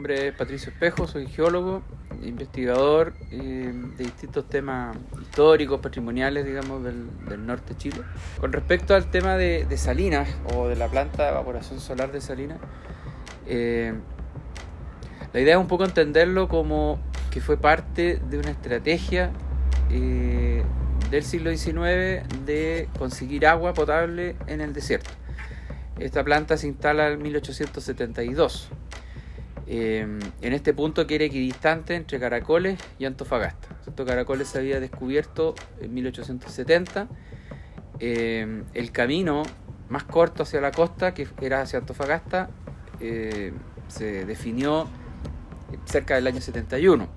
nombre es Patricio Espejo, soy geólogo, investigador de distintos temas históricos, patrimoniales, digamos, del norte de Chile. Con respecto al tema de Salinas o de la planta de evaporación solar de Salinas, la idea es un poco entenderlo como que fue parte de una estrategia del siglo XIX de conseguir agua potable en el desierto. Esta planta se instala en 1872. En este punto que era equidistante entre Caracoles y Antofagasta. Caracoles se había descubierto en 1870. El camino más corto hacia la costa, que era hacia Antofagasta, se definió cerca del año 71.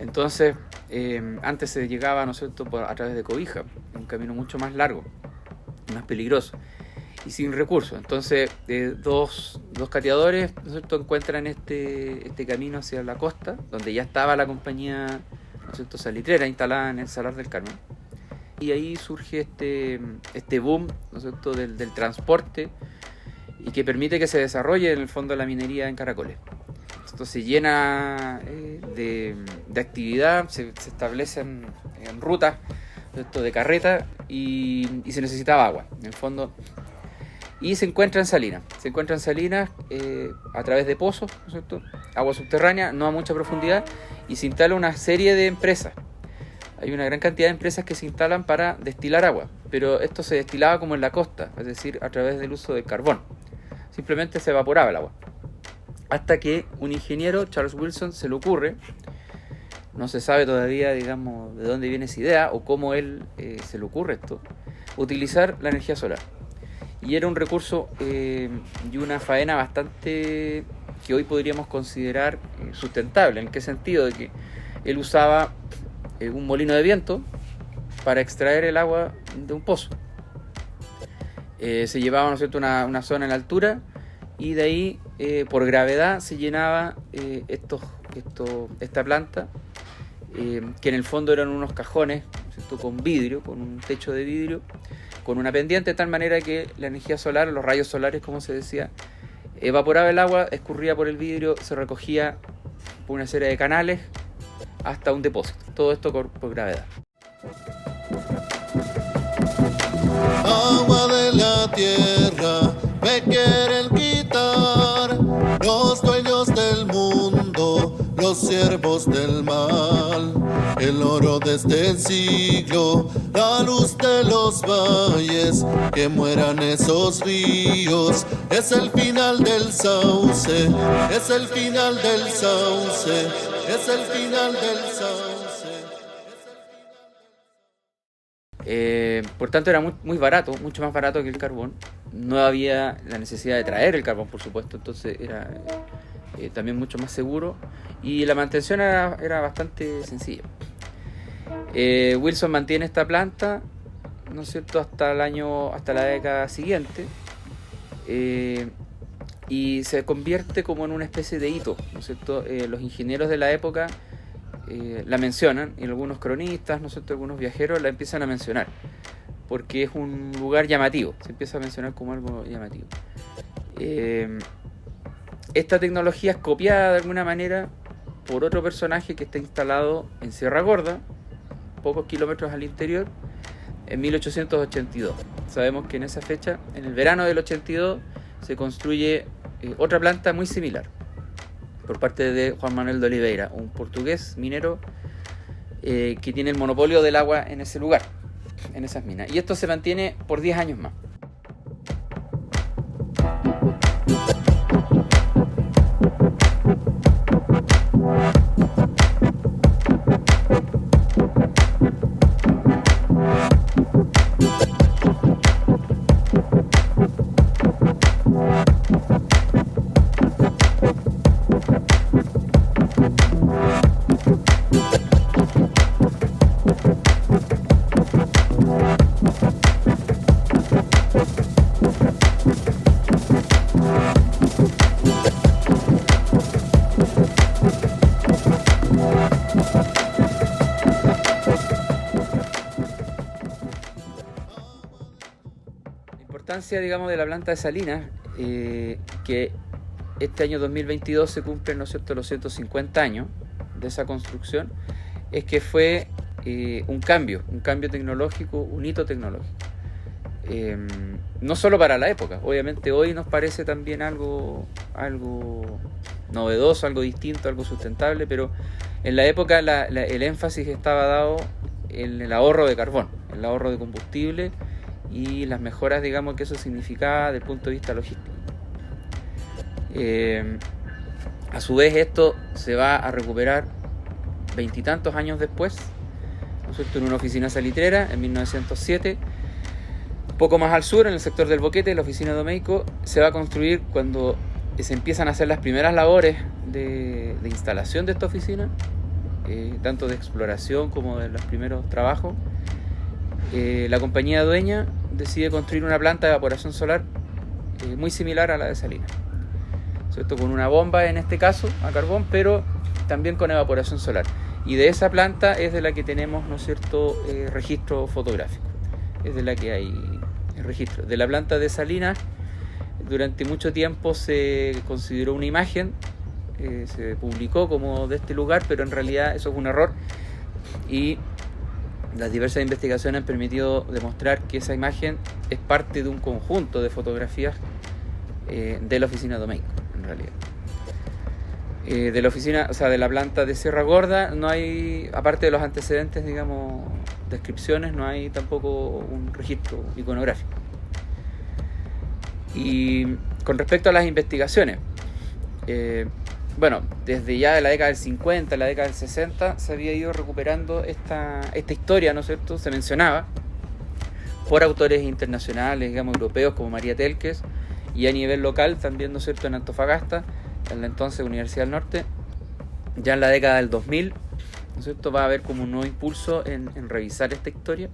Entonces, antes se llegaba, ¿no es cierto?, a través de Cobija, un camino mucho más largo, más peligroso y sin recursos. Entonces, dos cateadores, ¿no es cierto?, encuentran este camino hacia la costa, donde ya estaba la compañía, ¿no es cierto?, salitrera instalada en el Salar del Carmen. Y ahí surge este boom, ¿no es cierto?, del transporte, y que permite que se desarrolle en el fondo la minería en Caracoles. Esto se llena de actividad, se establecen en rutas de carreta y se necesitaba agua, en el fondo. Y se encuentra en Salinas. A través de pozos, ¿no es cierto?, agua subterránea, no a mucha profundidad, y se instala una serie de empresas. Hay una gran cantidad de empresas que se instalan para destilar agua, pero esto se destilaba como en la costa, es decir, a través del uso del carbón. Simplemente se evaporaba el agua. Hasta que un ingeniero, Charles Wilson, se le ocurre, no se sabe todavía, digamos, de dónde viene esa idea o cómo él se le ocurre esto, utilizar la energía solar. Y era un recurso y una faena bastante que hoy podríamos considerar sustentable. ¿En qué sentido? De que él usaba un molino de viento para extraer el agua de un pozo. Se llevaba, ¿no es cierto?, una zona en altura, y de ahí por gravedad se llenaba esta planta, que en el fondo eran unos cajones, ¿no es cierto?, con vidrio, con un techo de vidrio, con una pendiente, de tal manera que la energía solar, los rayos solares, como se decía, evaporaba el agua, escurría por el vidrio, se recogía por una serie de canales hasta un depósito. Todo esto por gravedad. Agua de la tierra me quieren quitar los dueños del mundo, los siervos del mal, el oro de este siglo, la luz de los valles, que mueran esos ríos, es el final del sauce, es el final del sauce, es el final del sauce. Por tanto era muy barato, mucho más barato que el carbón. No había la necesidad de traer el carbón, por supuesto, entonces era también mucho más seguro, y la mantención era bastante sencilla. Wilson mantiene esta planta, ¿no es cierto?, hasta la década siguiente, y se convierte como en una especie de hito, ¿no es cierto? Los ingenieros de la época la mencionan, y algunos cronistas, ¿no es cierto?, algunos viajeros la empiezan a mencionar, porque es un lugar llamativo, se empieza a mencionar como algo llamativo. Esta tecnología es copiada de alguna manera por otro personaje que está instalado en Sierra Gorda, pocos kilómetros al interior, en 1882. Sabemos que en esa fecha, en el verano del 82, se construye otra planta muy similar, por parte de Juan Manuel de Oliveira, un portugués minero que tiene el monopolio del agua en ese lugar, en esas minas. Y esto se mantiene por 10 años más. importancia, digamos, de la planta de Salinas, que este año 2022 se cumplen, ¿no es cierto?, los 150 años de esa construcción, es que fue un cambio tecnológico, un hito tecnológico. No solo para la época, obviamente hoy nos parece también algo novedoso, algo distinto, algo sustentable, pero en la época el énfasis estaba dado en el ahorro de carbón, el ahorro de combustible y las mejoras, digamos, que eso significaba desde el punto de vista logístico. A su vez esto se va a recuperar veintitantos años después, ¿no es cierto?, en una oficina salitrera en 1907. Poco más al sur, en el sector del Boquete, la oficina Domeyko se va a construir cuando se empiezan a hacer las primeras labores de instalación de esta oficina, tanto de exploración como de los primeros trabajos. La compañía dueña decide construir una planta de evaporación solar muy similar a la de Salinas, ¿cierto?, con una bomba en este caso a carbón, pero también con evaporación solar. Y de esa planta es de la que tenemos, ¿no es cierto?, registro fotográfico, es de la que hay registro. De la planta de Salinas durante mucho tiempo se consideró una imagen, se publicó como de este lugar, pero en realidad eso es un error, y las diversas investigaciones han permitido demostrar que esa imagen es parte de un conjunto de fotografías de la oficina Domeyko, en realidad. De la oficina, o sea, de la planta de Sierra Gorda no hay, aparte de los antecedentes, digamos, descripciones, no hay tampoco un registro iconográfico. Y con respecto a las investigaciones, bueno, desde ya de la década del 50, la década del 60, se había ido recuperando esta historia, ¿no es cierto?, se mencionaba por autores internacionales, digamos, europeos, como María Telkes, y a nivel local también, ¿no es cierto?, en Antofagasta, en la entonces Universidad del Norte. Ya en la década del 2000, ¿no es cierto?, va a haber como un nuevo impulso en revisar esta historia,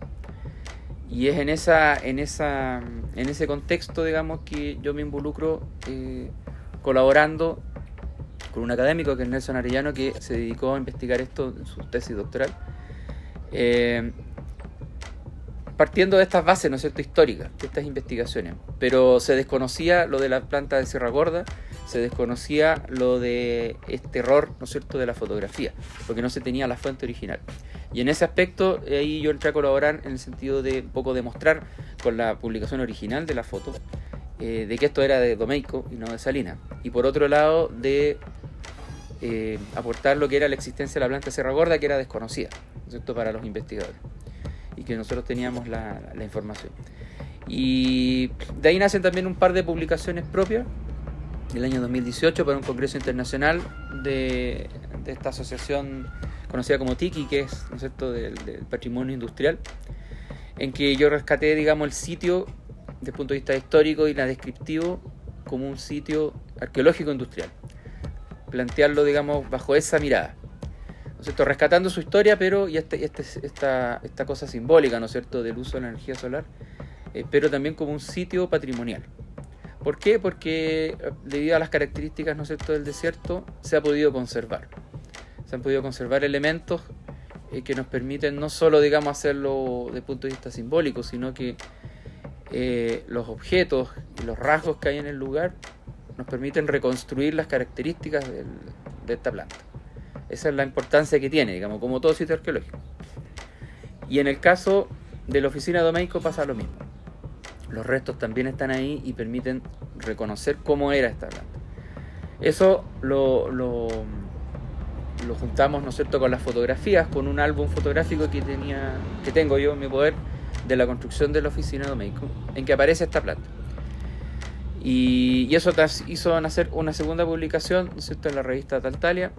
y es en ese contexto, digamos, que yo me involucro colaborando con un académico que es Nelson Arellano, que se dedicó a investigar esto en su tesis doctoral, partiendo de estas bases, ¿no es cierto?, históricas, de estas investigaciones. Pero se desconocía lo de la planta de Sierra Gorda, se desconocía lo de este error, ¿no es cierto?, de la fotografía, porque no se tenía la fuente original. Y en ese aspecto, ahí yo entré a colaborar en el sentido de un poco demostrar con la publicación original de la foto, de que esto era de Domeyko y no de Salinas. Y por otro lado, de aportar lo que era la existencia de la planta de Sierra Gorda, que era desconocida, ¿no es cierto?, para los investigadores, y que nosotros teníamos la información. Y de ahí nacen también un par de publicaciones propias. El año 2018 para un congreso internacional de esta asociación conocida como TICI, que es, ¿no es cierto?, del patrimonio industrial, en que yo rescaté, digamos, el sitio desde el punto de vista histórico y la descriptivo como un sitio arqueológico industrial, plantearlo, digamos, bajo esa mirada, ¿no es cierto?, rescatando su historia, pero y esta cosa simbólica, ¿no es cierto?, del uso de la energía solar, pero también como un sitio patrimonial. ¿Por qué? Porque debido a las características, ¿no es cierto?, del desierto, se han podido conservar elementos que nos permiten no solo, digamos, hacerlo desde el punto de vista simbólico, sino que los objetos y los rasgos que hay en el lugar nos permiten reconstruir las características de esta planta. Esa es la importancia que tiene, digamos, como todo sitio arqueológico. Y en el caso de la oficina Domeyko pasa lo mismo. Los restos también están ahí y permiten reconocer cómo era esta planta. Eso lo juntamos, ¿no es cierto?, con las fotografías, con un álbum fotográfico que tengo yo en mi poder de la construcción de la oficina Domeyko, en que aparece esta planta. Y eso hizo nacer una segunda publicación, ¿no es cierto?, en la revista Taltalia,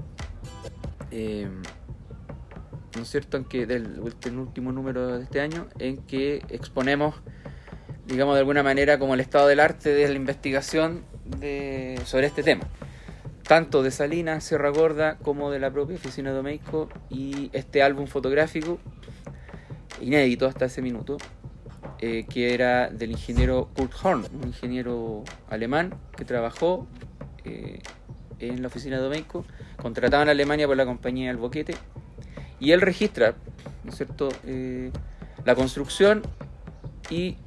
¿no es cierto?, en que del último número de este año, en que exponemos, digamos, de alguna manera como el estado del arte de la investigación sobre este tema, tanto de Salinas, Sierra Gorda, como de la propia oficina Domeyko, y este álbum fotográfico inédito hasta ese minuto, que era del ingeniero Kurt Horn, un ingeniero alemán que trabajó en la oficina Domeyko, contratado en Alemania por la compañía El Boquete, y él registra, ¿no es cierto?, la construcción, y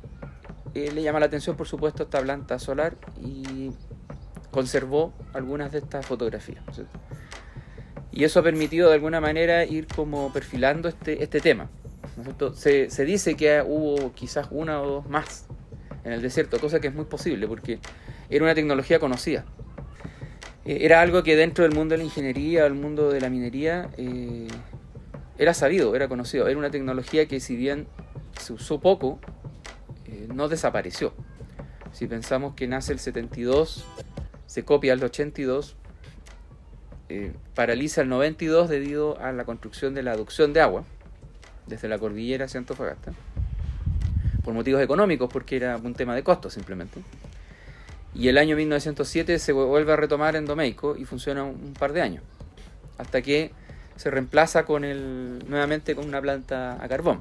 le llama la atención, por supuesto, esta planta solar, y conservó algunas de estas fotografías, ¿sí? Y eso ha permitido de alguna manera ir como perfilando este tema, ¿no es cierto? Se dice que hubo quizás una o dos más en el desierto, cosa que es muy posible porque era una tecnología conocida. Era algo que dentro del mundo de la ingeniería, el mundo de la minería, era sabido, era conocido. Era una tecnología que, si bien se usó poco, no desapareció. Si pensamos que nace el 72, se copia el 82, paraliza el 92 debido a la construcción de la aducción de agua desde la cordillera hacia Antofagasta, por motivos económicos, porque era un tema de costos simplemente. Y el año 1907 se vuelve a retomar en Domeico y funciona un par de años, hasta que se reemplaza nuevamente con una planta a carbón,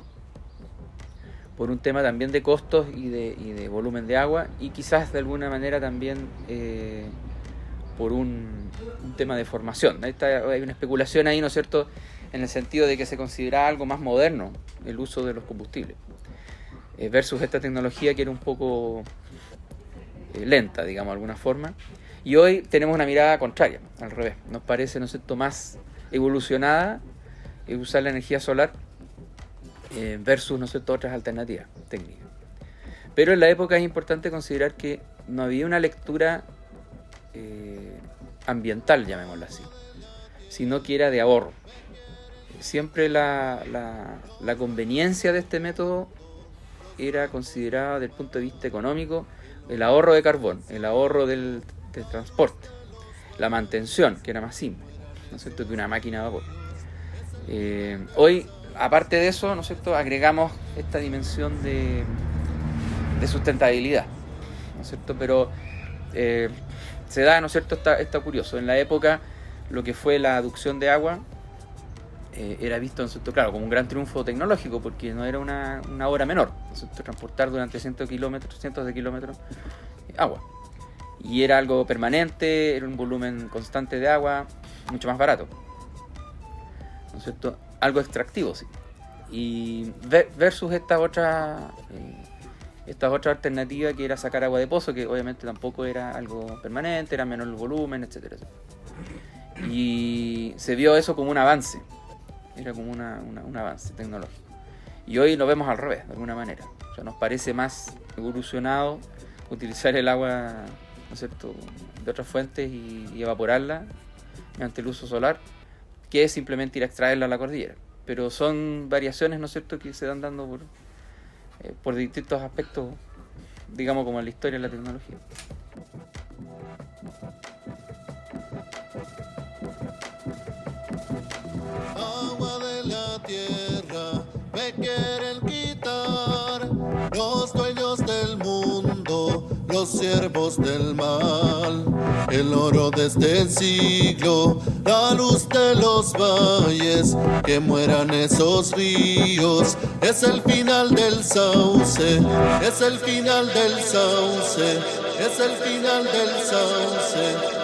por un tema también de costos y de volumen de agua, y quizás de alguna manera también por un tema de formación. Hay una especulación ahí, ¿no es cierto?, en el sentido de que se considera algo más moderno el uso de los combustibles, versus esta tecnología que era un poco lenta, digamos, de alguna forma. Y hoy tenemos una mirada contraria, al revés. Nos parece, ¿no es cierto?, más evolucionada usar la energía solar versus, ¿no es cierto?, otras alternativas técnicas. Pero en la época es importante considerar que no había una lectura ambiental, llamémoslo así, sino que era de ahorro. Siempre la conveniencia de este método era considerada desde el punto de vista económico, el ahorro de carbón, el ahorro del transporte, la mantención, que era más simple, ¿no es cierto?, que una máquina a vapor. Hoy, aparte de eso, ¿no es cierto?, agregamos esta dimensión de sustentabilidad, ¿no es cierto? Pero se da, ¿no es cierto?, está curioso. En la época, lo que fue la aducción de agua era visto, ¿no es cierto?, claro, como un gran triunfo tecnológico, porque no era una obra menor, ¿no es cierto?, transportar durante cientos de kilómetros agua. Y era algo permanente, era un volumen constante de agua, mucho más barato, ¿no es cierto?, algo extractivo, sí. Y versus esta otra alternativa, que era sacar agua de pozo, que obviamente tampoco era algo permanente, era menor el volumen, etcétera. Y se vio eso como un avance, era como un avance tecnológico. Y hoy lo vemos al revés, de alguna manera. O sea, nos parece más evolucionado utilizar el agua, ¿no es cierto?, de otras fuentes y evaporarla mediante el uso solar, que es simplemente ir a extraerla a la cordillera. Pero son variaciones, ¿no es cierto?, que se dan dando por distintos aspectos, digamos, como en la historia de la tecnología. Agua de la tierra me quieren quitar los dueños del mundo, los siervos del mal, el oro de este siglo, la luz de los valles, que mueran esos ríos, es el final del sauce, es el final del sauce, es el final del sauce.